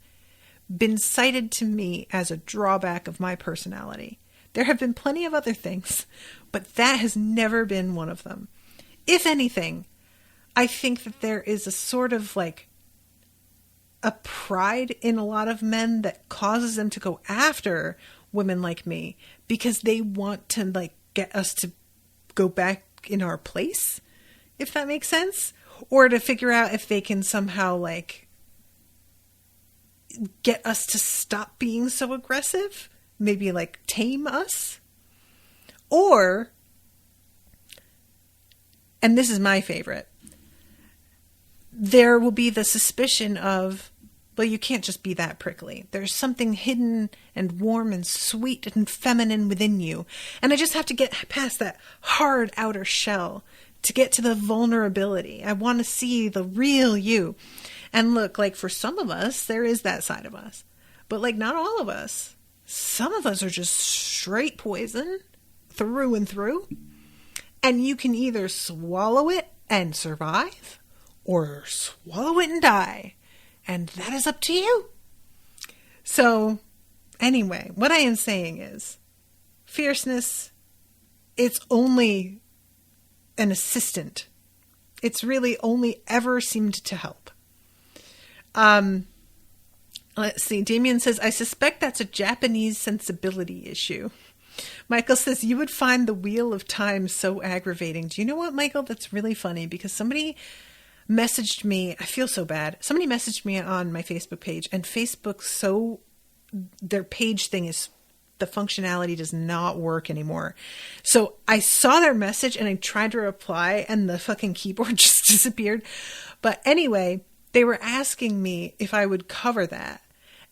Speaker 2: been cited to me as a drawback of my personality. There have been plenty of other things, but that has never been one of them. If anything, I think that there is a sort of like a pride in a lot of men that causes them to go after women like me because they want to like get us to go back in our place, if that makes sense, or to figure out if they can somehow like get us to stop being so aggressive, maybe like tame us, or, and this is my favorite, there will be the suspicion of, well, you can't just be that prickly. There's something hidden and warm and sweet and feminine within you. And I just have to get past that hard outer shell to get to the vulnerability. I want to see the real you. And look, like for some of us, there is that side of us. But like not all of us. Some of us are just straight poison through and through. And you can either swallow it and survive or swallow it and die. And that is up to you. So anyway, what I am saying is fierceness, it's only an assistant. It's really only ever seemed to help. Let's see. Damien says, I suspect that's a Japanese sensibility issue. Michael says, you would find the wheel of time so aggravating. Do you know what, Michael? That's really funny because somebody messaged me. I feel so bad. Somebody messaged me on my Facebook page, and Facebook, so their page thing is, the functionality does not work anymore. So I saw their message and I tried to reply and the fucking keyboard just disappeared. But anyway, they were asking me if I would cover that.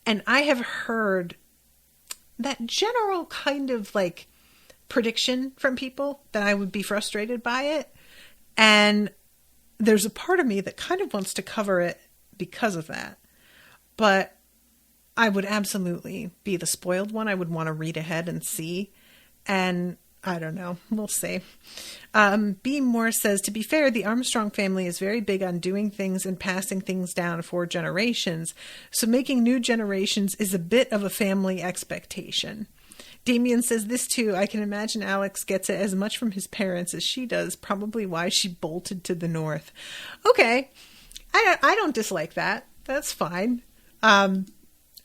Speaker 2: And I have heard that general kind of like prediction from people that I would be frustrated by it. And there's a part of me that kind of wants to cover it because of that. But I would absolutely be the spoiled one. I would want to read ahead and see. And I don't know. We'll see. B. Moore says, to be fair, the Armstrong family is very big on doing things and passing things down for generations. So making new generations is a bit of a family expectation. Damien says this too. I can imagine Alex gets it as much from his parents as she does. Probably why she bolted to the north. Okay. I don't dislike that. That's fine.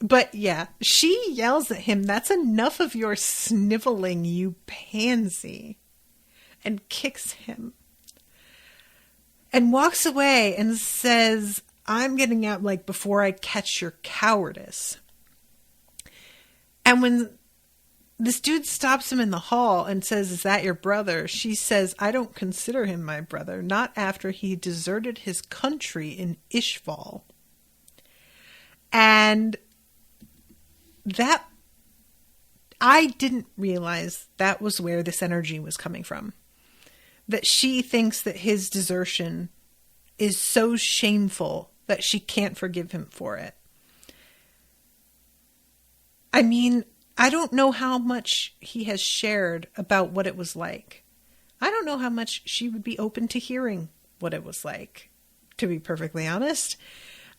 Speaker 2: But yeah, she yells at him, that's enough of your sniveling, you pansy, and kicks him. And walks away and says, I'm getting out like before I catch your cowardice. And when this dude stops him in the hall and says, is that your brother? She says, I don't consider him my brother, not after he deserted his country in Ishval. And that, I didn't realize that was where this energy was coming from. That she thinks that his desertion is so shameful that she can't forgive him for it. I mean, I don't know how much he has shared about what it was like. I don't know how much she would be open to hearing what it was like, to be perfectly honest.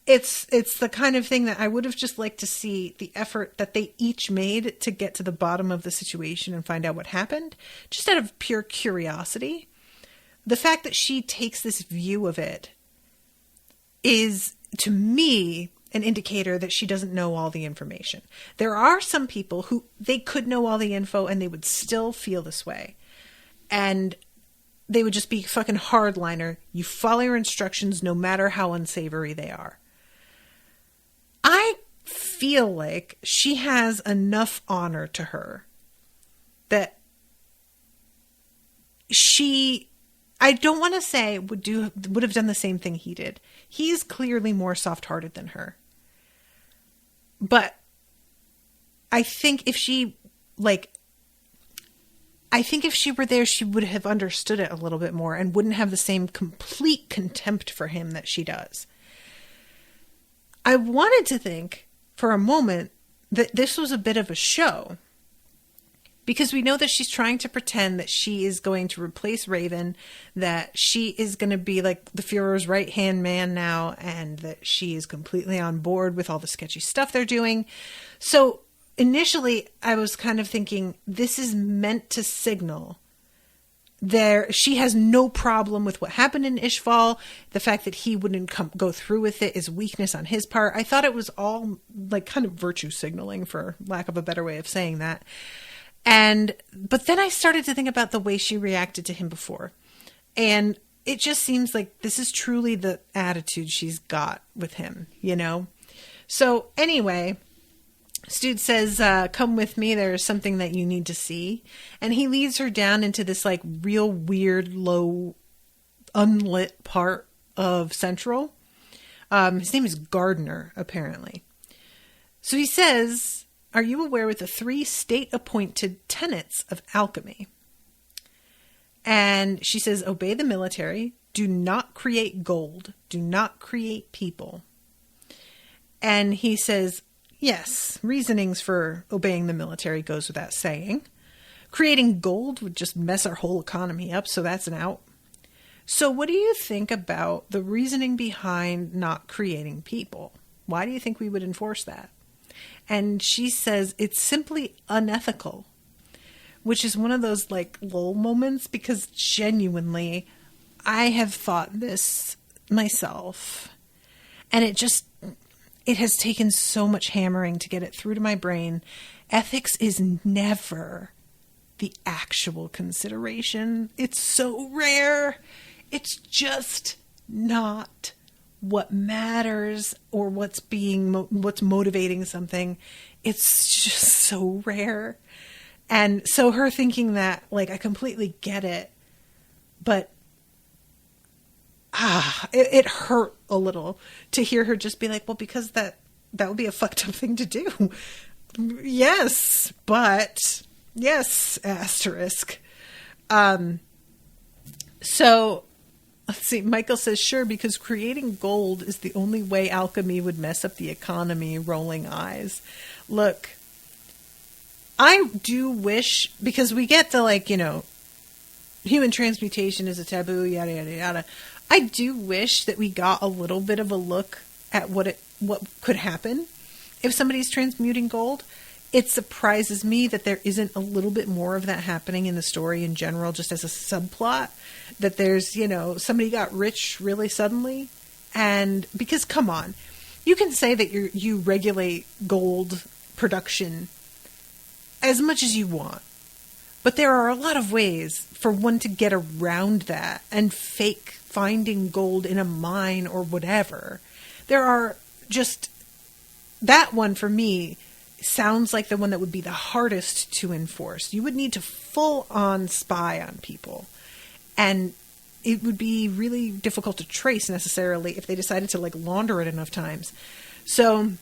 Speaker 2: It's the kind of thing that I would have just liked to see the effort that they each made to get to the bottom of the situation and find out what happened, just out of pure curiosity. The fact that she takes this view of it is, to me, an indicator that she doesn't know all the information. There are some people who they could know all the info and they would still feel this way. And they would just be fucking hardliner. You follow your instructions no matter how unsavory they are. I feel like she has enough honor to her that I don't want to say would have done the same thing he did. He's clearly more soft-hearted than her. But I think if she were there, she would have understood it a little bit more and wouldn't have the same complete contempt for him that she does. I wanted to think for a moment that this was a bit of a show, because we know that she's trying to pretend that she is going to replace Raven, that she is going to be like the Fuhrer's right-hand man now, and that she is completely on board with all the sketchy stuff they're doing. So initially, I was kind of thinking this is meant to signal she has no problem with what happened in Ishval. The fact that he wouldn't go through with it is weakness on his part. I thought it was all like kind of virtue signaling, for lack of a better way of saying that. But then I started to think about the way she reacted to him before. And it just seems like this is truly the attitude she's got with him, you know? So anyway, Stude says, come with me. There's something that you need to see. And he leads her down into this like real weird, low, unlit part of Central. His name is Gardner, apparently. So he says, are you aware with the 3 state-appointed tenets of alchemy? And she says, obey the military. Do not create gold. Do not create people. And he says, yes, reasonings for obeying the military goes without saying. Creating gold would just mess our whole economy up, so that's an out. So what do you think about the reasoning behind not creating people? Why do you think we would enforce that? And she says it's simply unethical, which is one of those like lull moments, because genuinely I have thought this myself, and it has taken so much hammering to get it through to my brain. Ethics is never the actual consideration. It's so rare. It's just not what matters or what's motivating something. It's just so rare. And so her thinking that, like, I completely get it, but it hurt a little to hear her just be like, well, because that would be a fucked up thing to do. Yes, but yes, asterisk. So let's see. Michael says, sure, because creating gold is the only way alchemy would mess up the economy. Rolling eyes. Look, I do wish, because we get the, like, you know, human transmutation is a taboo, yada, yada, yada. I do wish that we got a little bit of a look at what could happen if somebody's transmuting gold. It surprises me that there isn't a little bit more of that happening in the story in general, just as a subplot, that there's, you know, somebody got rich really suddenly. And because, come on, you can say that you regulate gold production as much as you want, but there are a lot of ways for one to get around that and fake finding gold in a mine or whatever. There are just, that one for me sounds like the one that would be the hardest to enforce. You would need to full on spy on people, and it would be really difficult to trace necessarily if they decided to like launder it enough times. So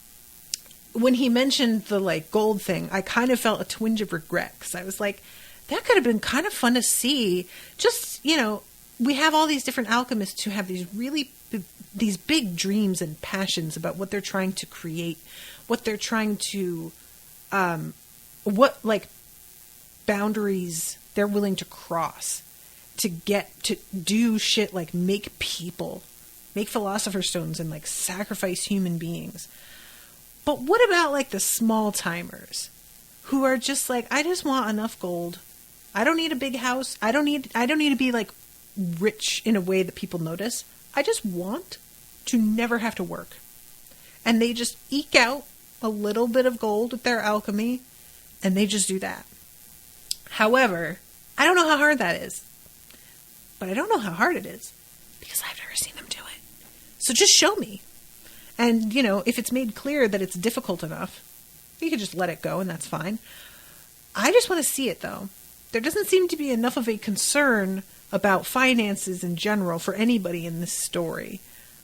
Speaker 2: when he mentioned the like gold thing, I kind of felt a twinge of regret, because I was like, that could have been kind of fun to see. Just, you know, we have all these different alchemists who have these big dreams and passions about what they're trying to create, what they're trying to what like boundaries they're willing to cross to get to do shit like make philosopher's stones and like sacrifice human beings. But what about like the small timers who are just like, I just want enough gold. I don't need a big house. I don't need to be like rich in a way that people notice. I just want to never have to work. And they just eke out a little bit of gold with their alchemy, and they just do that. However, I don't know how hard that is. But I don't know how hard it is because I've never seen them do it. So just show me. And, you know, if it's made clear that it's difficult enough, you can just let it go and that's fine. I just want to see it, though. There doesn't seem to be enough of a concern about finances in general for anybody in this story.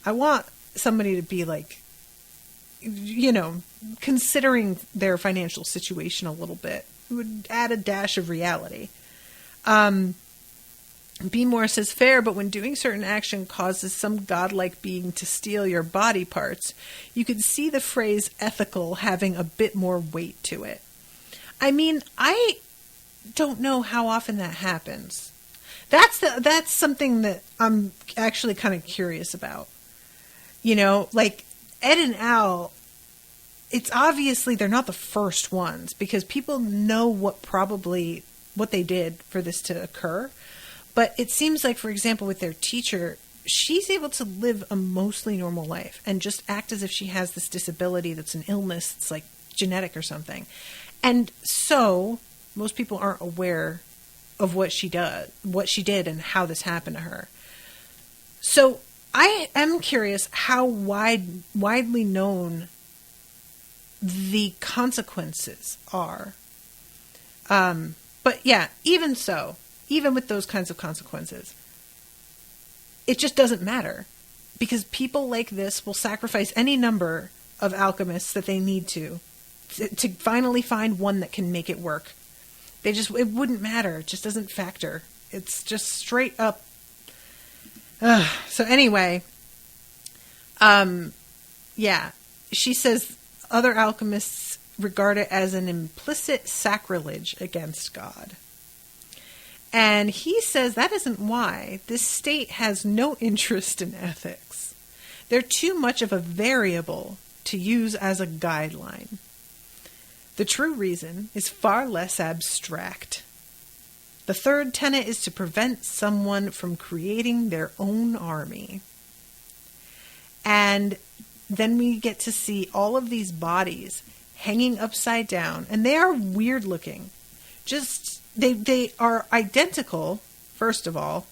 Speaker 2: I want somebody to be like, you know, considering their financial situation a little bit. It would add a dash of reality. B. Moore says, fair, but when doing certain action causes some godlike being to steal your body parts, you could see the phrase ethical having a bit more weight to it. I mean, I don't know how often that happens. That's something that I'm actually kind of curious about. You know, like Ed and Al, it's obviously they're not the first ones because people know what they did for this to occur. But it seems like, for example, with their teacher, she's able to live a mostly normal life and just act as if she has this disability that's an illness that's like genetic or something. And so most people aren't aware of what she did and how this happened to her. So I am curious how widely known the consequences are. But yeah, even so, even with those kinds of consequences, it just doesn't matter because people like this will sacrifice any number of alchemists that they need to finally find one that can make it work. It wouldn't matter. It just doesn't factor. It's just straight up. So anyway, yeah, she says other alchemists regard it as an implicit sacrilege against God. And he says that isn't why. This state has no interest in ethics. They're too much of a variable to use as a guideline. The true reason is far less abstract. The third tenet is to prevent someone from creating their own army. And then we get to see all of these bodies hanging upside down, and they are weird looking. They are identical, first of all.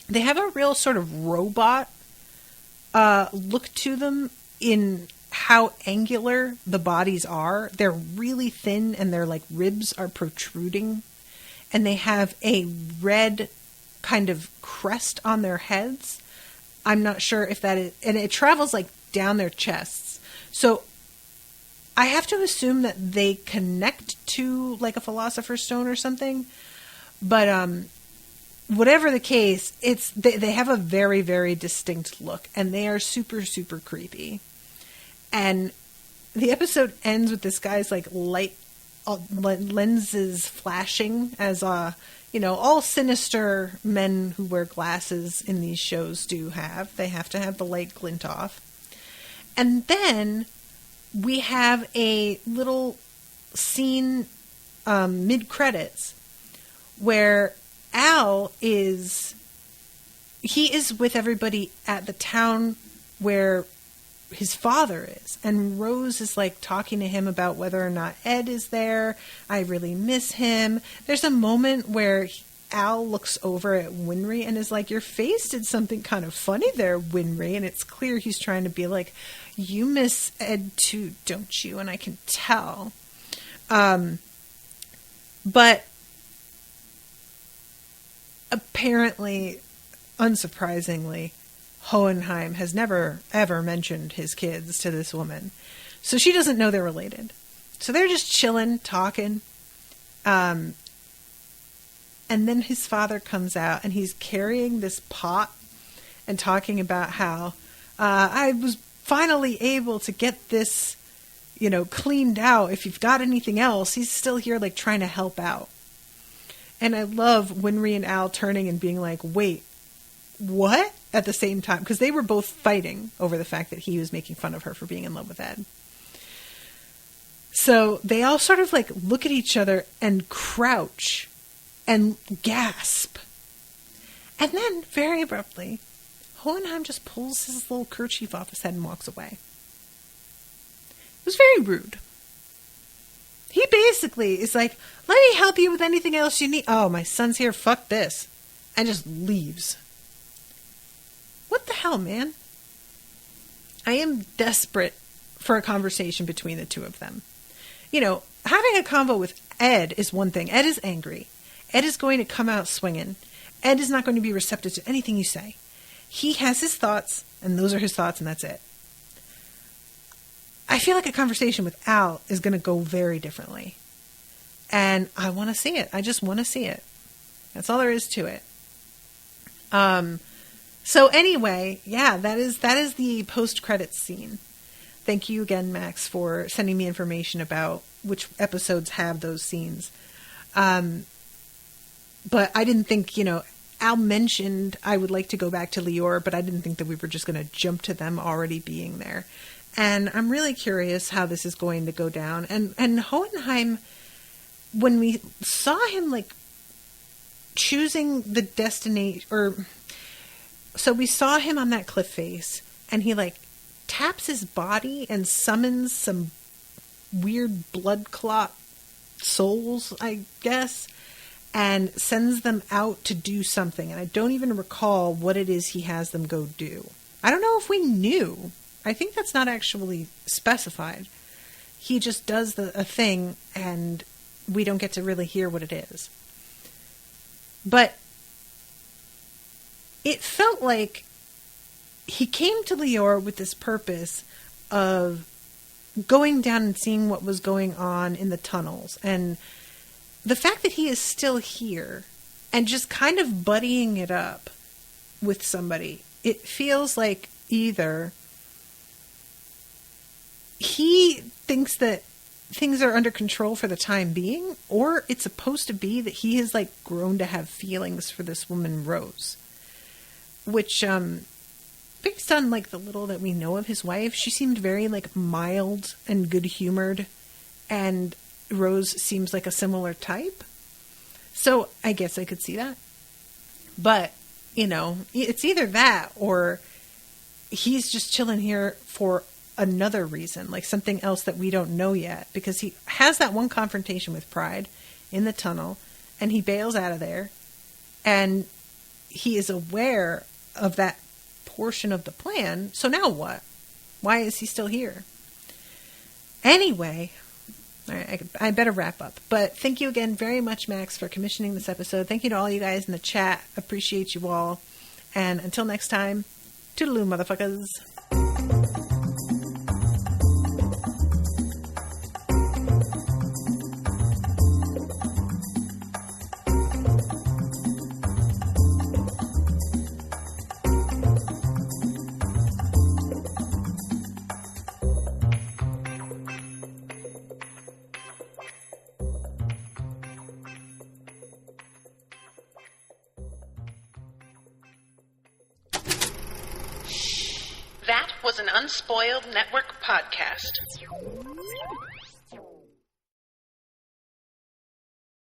Speaker 2: They have a real sort of robot look to them in how angular the bodies are. They're really thin and their like ribs are protruding. And they have a red kind of crest on their heads. I'm not sure if that is... And it travels like down their chests. So I have to assume that they connect to like a philosopher's stone or something. But whatever the case, they have a very, very distinct look. And they are super, super creepy. And the episode ends with this guy's like light lenses flashing as all sinister men who wear glasses in these shows do have. They have to have the light glint off. And then we have a little scene mid-credits where Al is with everybody at the town where his father is, and Rose is like talking to him about whether or not Ed is there. I really miss him. There's a moment where Al looks over at Winry and is like, your face did something kind of funny there, Winry. And it's clear he's trying to be like, you miss Ed too, don't you? And I can tell. But apparently, unsurprisingly, Hohenheim has never, ever mentioned his kids to this woman. So she doesn't know they're related. So they're just chilling, talking. And then his father comes out and he's carrying this pot and talking about how I was finally able to get this cleaned out. If you've got anything else, he's still here, like, trying to help out. And I love Winry and Al turning and being like, wait, what? At the same time. Because they were both fighting over the fact that he was making fun of her for being in love with Ed. So they all sort of, like, look at each other and crouch and gasp. And then, very abruptly, Hohenheim just pulls his little kerchief off his head and walks away. It was very rude. He basically is like, let me help you with anything else you need. Oh, my son's here, fuck this. And just leaves. What the hell, man? I am desperate for a conversation between the two of them. Having a convo with Ed is one thing. Ed is angry. Ed is going to come out swinging. Ed is not going to be receptive to anything you say. He has his thoughts, and those are his thoughts, and that's it. I feel like a conversation with Al is going to go very differently. And I want to see it. I just want to see it. That's all there is to it. So anyway, yeah, that is the post-credits scene. Thank you again, Max, for sending me information about which episodes have those scenes. But I didn't think, Al mentioned I would like to go back to Lior, but I didn't think that we were just going to jump to them already being there. And I'm really curious how this is going to go down. And Hohenheim, when we saw him, like, choosing the destination, so we saw him on that cliff face, and he, like, taps his body and summons some weird blood clot souls, I guess, and sends them out to do something. And I don't even recall what it is he has them go do. I don't know if we knew. I think that's not actually specified. He just does a thing, and we don't get to really hear what it is. But it felt like he came to Lior with this purpose of going down and seeing what was going on in the tunnels. And the fact that he is still here and just kind of buddying it up with somebody, it feels like either he thinks that things are under control for the time being, or it's supposed to be that he has, like, grown to have feelings for this woman, Rose. Which, based on, like, the little that we know of his wife, she seemed very, like, mild and good-humored, and Rose seems like a similar type. So I guess I could see that. But, it's either that or he's just chilling here for another reason, like something else that we don't know yet, because he has that one confrontation with Pride in the tunnel, and he bails out of there, and he is aware of that portion of the plan. So now what? Why is he still here? Anyway, all right, I better wrap up. But thank you again very much, Max, for commissioning this episode. Thank you to all you guys in the chat. Appreciate you all. And until next time, toodaloo, motherfuckers.
Speaker 1: That was an Unspoiled Network podcast.